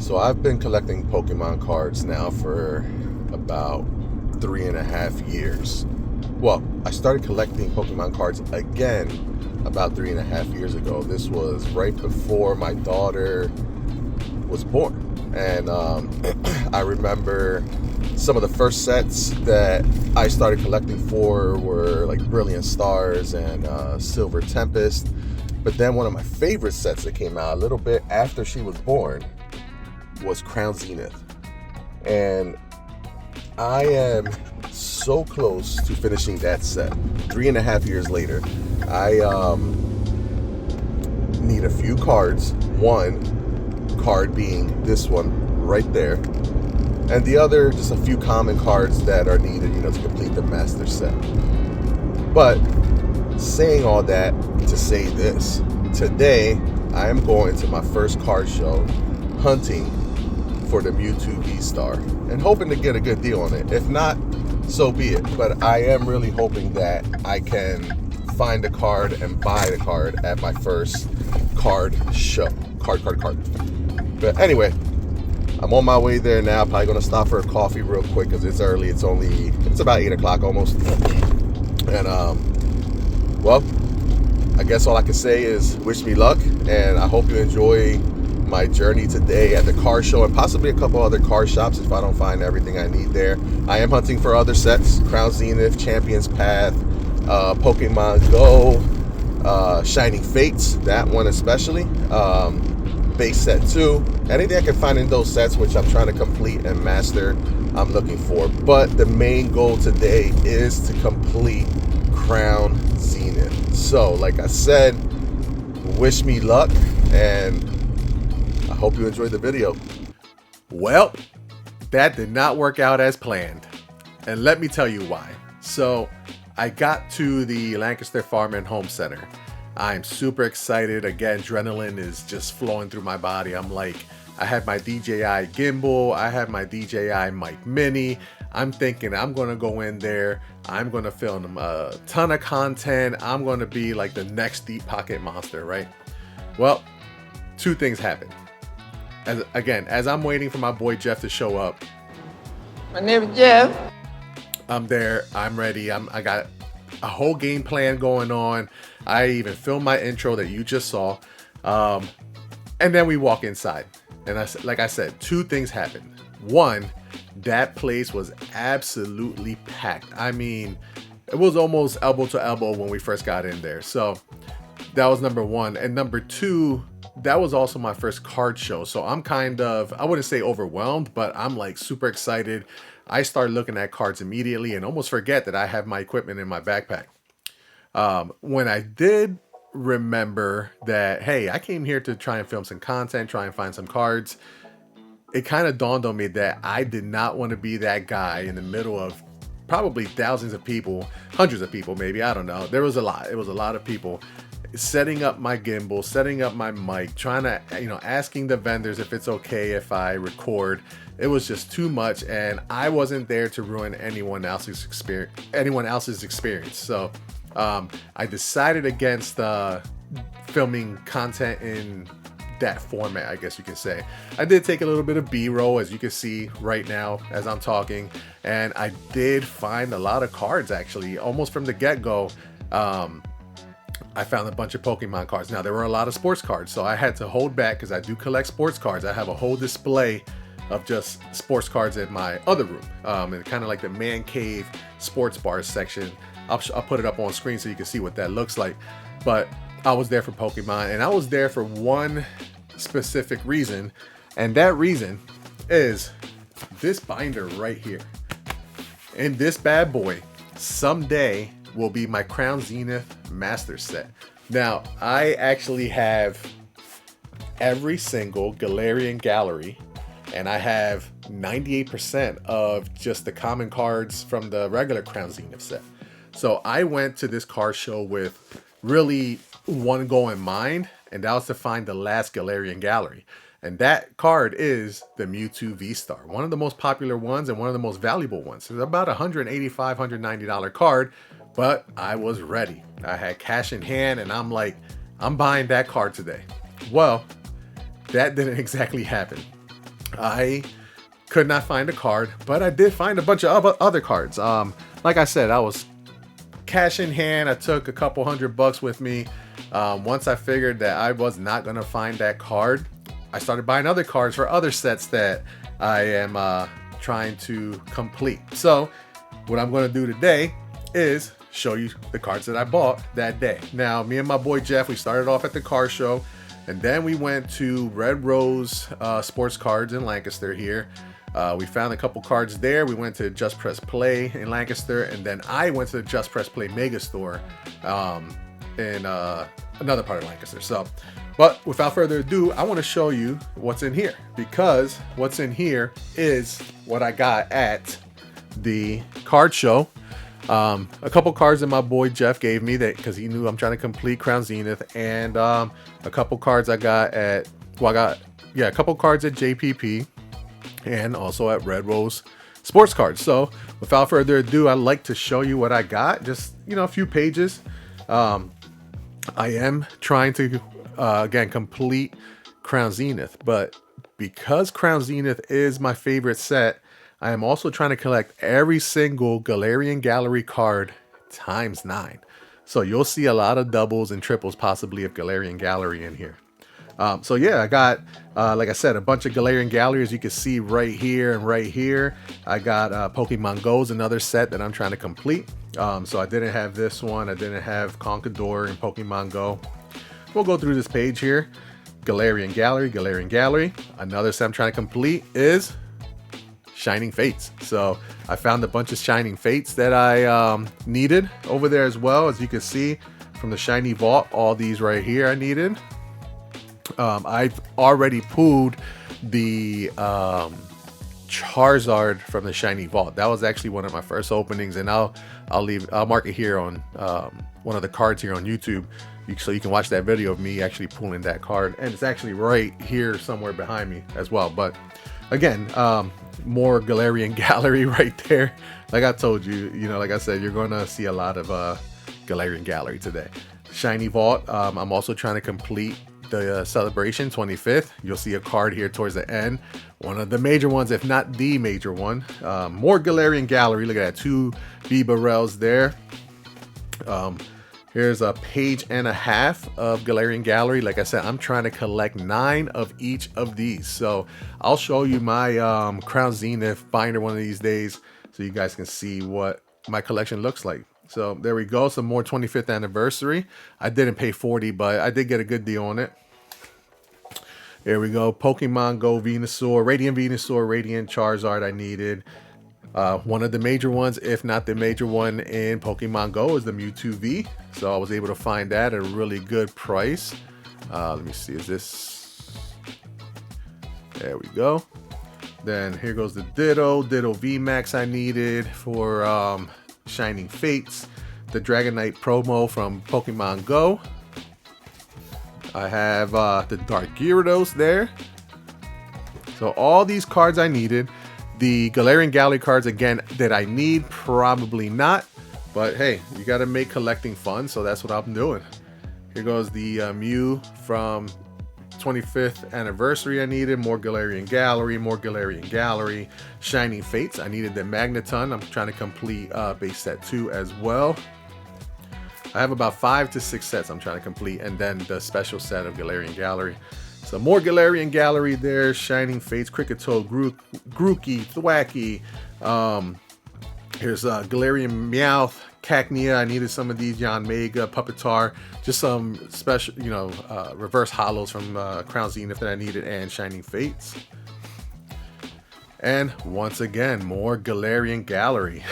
So I've been collecting Pokemon cards now for about 3.5 years. Well, I started collecting Pokemon cards again about 3.5 years ago. This was right before my daughter was born. And I remember some of the first sets that I started collecting for were like Brilliant Stars and Silver Tempest. But then one of my favorite sets that came out a little bit after she was born was Crown Zenith. And I am so close to finishing that set. 3.5 years later, I need a few cards. One card being this one right there, and the other just a few common cards that are needed, to complete the master set. But saying all that to say this, today I am going to my first card show hunting for the Mewtwo V-Star and hoping to get a good deal on it. If not, so be it. But I am really hoping that I can find a card and buy the card at my first card show. Card. But anyway, I'm on my way there now. Probably going to stop for a coffee real quick because it's early. It's about 8 o'clock almost. And, well, I guess all I can say is wish me luck. And I hope you enjoy my journey today at the car show and possibly a couple other car shops if I don't find everything I need there. I am hunting for other sets: Crown Zenith, Champion's Path, Pokemon Go, Shining Fates, that one especially, base set 2. Anything I can find in those sets which I'm trying to complete and master, I'm looking for. But the main goal today is to complete Crown Zenith. So like I said, wish me luck, and I hope you enjoyed the video. Well, that did not work out as planned. And let me tell you why. So, I got to the Lancaster Farm and Home Center. I'm super excited. Again, adrenaline is just flowing through my body. I'm like, I had my DJI gimbal. I had my DJI mic mini. I'm thinking I'm going to go in there. I'm going to film a ton of content. I'm going to be like the next Deep Pocket Monster, right? Well, two things happened. As I'm waiting for my boy Jeff to show up. My name is Jeff. I'm there. I'm ready. I got a whole game plan going on. I even filmed my intro that you just saw. And then we walk inside. And like I said, two things happened. One, that place was absolutely packed. I mean, it was almost elbow to elbow when we first got in there. So that was number one. And number two, that was also my first card show. So I'm kind of, I wouldn't say overwhelmed, but I'm like super excited. I start looking at cards immediately and almost forget that I have my equipment in my backpack. When I did remember that, hey, I came here to try and film some content, try and find some cards, it kind of dawned on me that I did not want to be that guy in the middle of probably thousands of people, hundreds of people maybe, I don't know. There was a lot. It was a lot of people. Setting up my gimbal, setting up my mic, trying to, asking the vendors if it's okay if I record. It was just too much, and I wasn't there to ruin anyone else's experience. So I decided against filming content in that format, I guess you can say. I did take a little bit of B-roll, as you can see right now as I'm talking, and I did find a lot of cards actually, almost from the get-go. I found a bunch of Pokemon cards. Now, there were a lot of sports cards, so I had to hold back because I do collect sports cards. I have a whole display of just sports cards in my other room, and kind of like the man cave sports bars section. I'll put it up on screen so you can see what that looks like. But I was there for Pokemon, and I was there for one specific reason, and that reason is this binder right here. And this bad boy someday will be my Crown Zenith Master Set. Now, I actually have every single Galarian Gallery, and I have 98% of just the common cards from the regular Crown Zenith set. So I went to this card show with really one goal in mind, and that was to find the last Galarian Gallery. And that card is the Mewtwo V-Star, one of the most popular ones and one of the most valuable ones. It's about $185, $190 card, but I was ready. I had cash in hand, and I'm like, I'm buying that card today. Well, that didn't exactly happen. I could not find a card, but I did find a bunch of other cards. Like I said, I was cash in hand. I took a couple $100 with me. Once I figured that I was not gonna find that card, I started buying other cards for other sets that I am trying to complete. So what I'm gonna do today is show you the cards that I bought that day. Now, me and my boy Jeff, we started off at the car show, and then we went to Red Rose Sports Cards in Lancaster here. We found a couple cards there. We went to Just Press Play in Lancaster, and then I went to the Just Press Play Mega Store in another part of Lancaster. So, but without further ado, I want to show you what's in here, because what's in here is what I got at the card show. A couple cards that my boy Jeff gave me, that because he knew I'm trying to complete Crown Zenith, and a couple cards I got at, a couple cards at JPP, and also at Red Rose Sports Cards. So without further ado, I'd like to show you what I got. Just, a few pages. I am trying to again complete Crown Zenith, but because Crown Zenith is my favorite set, I am also trying to collect every single Galarian Gallery card ×9. So you'll see a lot of doubles and triples possibly of Galarian Gallery in here. So yeah, I got, like I said, a bunch of Galarian Gallery, as you can see right here and right here. I got Pokemon Go's another set that I'm trying to complete. So I didn't have this one. I didn't have Conquador and Pokemon Go. We'll go through this page here. Galarian Gallery. Another set I'm trying to complete is Shining Fates. So I found a bunch of Shining Fates that I needed over there as well. As you can see from the Shiny Vault, all these right here I needed. I've already pulled the Charizard from the Shiny Vault. That was actually one of my first openings, and I'll mark it here on one of the cards here on YouTube, so you can watch that video of me actually pulling that card, and it's actually right here somewhere behind me as well. But again, more Galarian Gallery right there. Like I told you, like I said, you're gonna see a lot of Galarian Gallery today. Shiny Vault. I'm also trying to complete the Celebration 25th. You'll see a card here towards the end, one of the major ones, if not the major one. More Galarian Gallery. Look at that, 2 Bibarels there. Here's a page and a half of Galarian Gallery. Like I said, I'm trying to collect 9 of each of these. So I'll show you my Crown Zenith binder one of these days, so you guys can see what my collection looks like. So there we go, some more 25th anniversary. I didn't pay $40, but I did get a good deal on it. There we go, Pokemon Go Venusaur, Radiant Charizard I needed. One of the major ones, if not the major one in Pokemon Go, is the Mewtwo V. So I was able to find that at a really good price. Let me see, is this... There we go. Then here goes the Ditto VMAX I needed for Shining Fates. The Dragonite promo from Pokemon Go. I have the Dark Gyarados there. So all these cards I needed. The Galarian Gallery cards, again, that I need, probably not. But hey, you got to make collecting fun, so that's what I'm doing. Here goes the Mew from 25th anniversary I needed. More Galarian Gallery. Shining Fates. I needed the Magneton. I'm trying to complete base set 2 as well. I have about 5 to 6 sets I'm trying to complete, and then the special set of Galarian Gallery. So more Galarian Gallery there. Shining Fates, Kricketot, Grookey, Thwackey. Here's Galarian Meowth, Cacnea. I needed some of these. Yanmega, Puppetar. Just some special, reverse holos from Crown Zenith that I needed, and Shining Fates. And once again, more Galarian Gallery.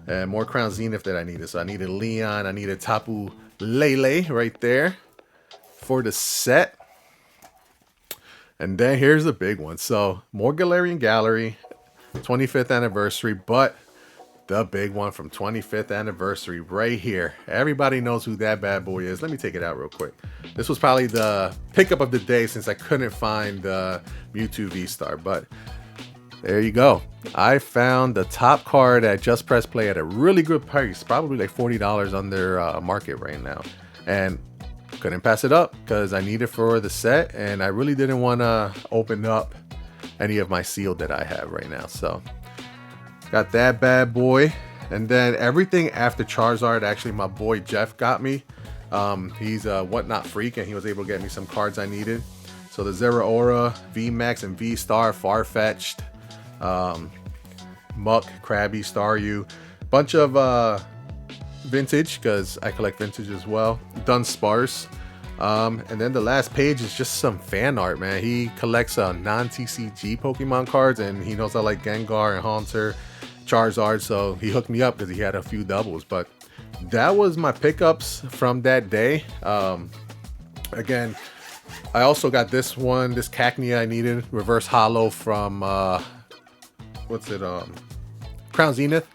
And more Crown Zenith that I needed. So I needed Leon, I needed Tapu Lele right there for the set. And then here's the big one. So more Galarian Gallery, 25th anniversary, but the big one from 25th anniversary right here. Everybody knows who that bad boy is. Let me take it out real quick. This was probably the pickup of the day since I couldn't find the Mewtwo V-Star, but there you go. I found the top card at Just Press Play at a really good price, probably like $40 on their market right now. And couldn't pass it up because I need it for the set, and I really didn't want to open up any of my sealed that I have right now. So got that bad boy. And then everything after Charizard, actually my boy Jeff got me. He's a Whatnot freak, and he was able to get me some cards I needed. So the Zeraora, VMAX, and V-Star, Farfetch'd, Muck, Krabby, Staryu, bunch of vintage, because I collect vintage as well. Done sparse. And then the last page is just some fan art, man. He collects non-TCG Pokemon cards, and he knows I like Gengar and Haunter, Charizard, so he hooked me up because he had a few doubles. But that was my pickups from that day. Again, I also got this one, this Cacnea I needed, reverse holo from Crown Zenith.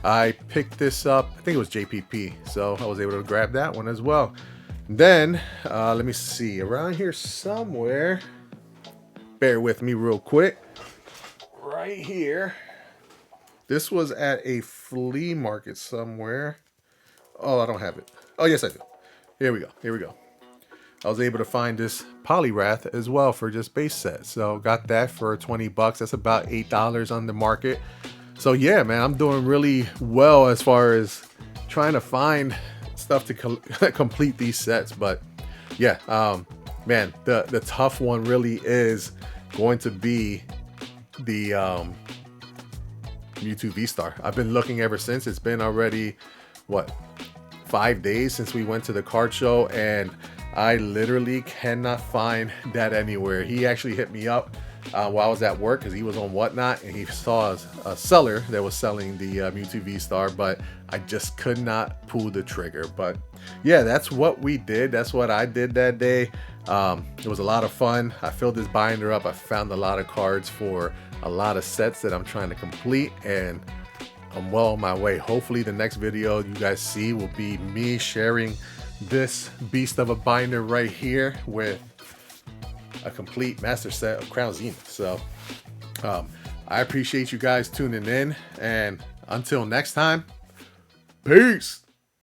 I picked this up, I think it was JPP, so I was able to grab that one as well. Then let me see, around here somewhere, bear with me real quick, right here, this was at a flea market somewhere. Oh, I don't have it. Oh, yes I do. Here we go. I was able to find this Poliwrath as well for just base set. So got that for 20 bucks. That's about $8 on the market. So yeah, man, I'm doing really well as far as trying to find stuff to complete these sets. But yeah, man, the tough one really is going to be the Mewtwo V-Star. I've been looking ever since. It's been already, what, 5 days since we went to the card show, and I literally cannot find that anywhere. He actually hit me up while I was at work because he was on Whatnot, and he saw a seller that was selling the Mewtwo V-Star, but I just could not pull the trigger. But yeah, that's what we did. That's what I did that day. It was a lot of fun. I filled this binder up. I found a lot of cards for a lot of sets that I'm trying to complete, and I'm well on my way. Hopefully the next video you guys see will be me sharing this beast of a binder right here with a complete master set of Crown Zenith. So I appreciate you guys tuning in, and until next time, peace.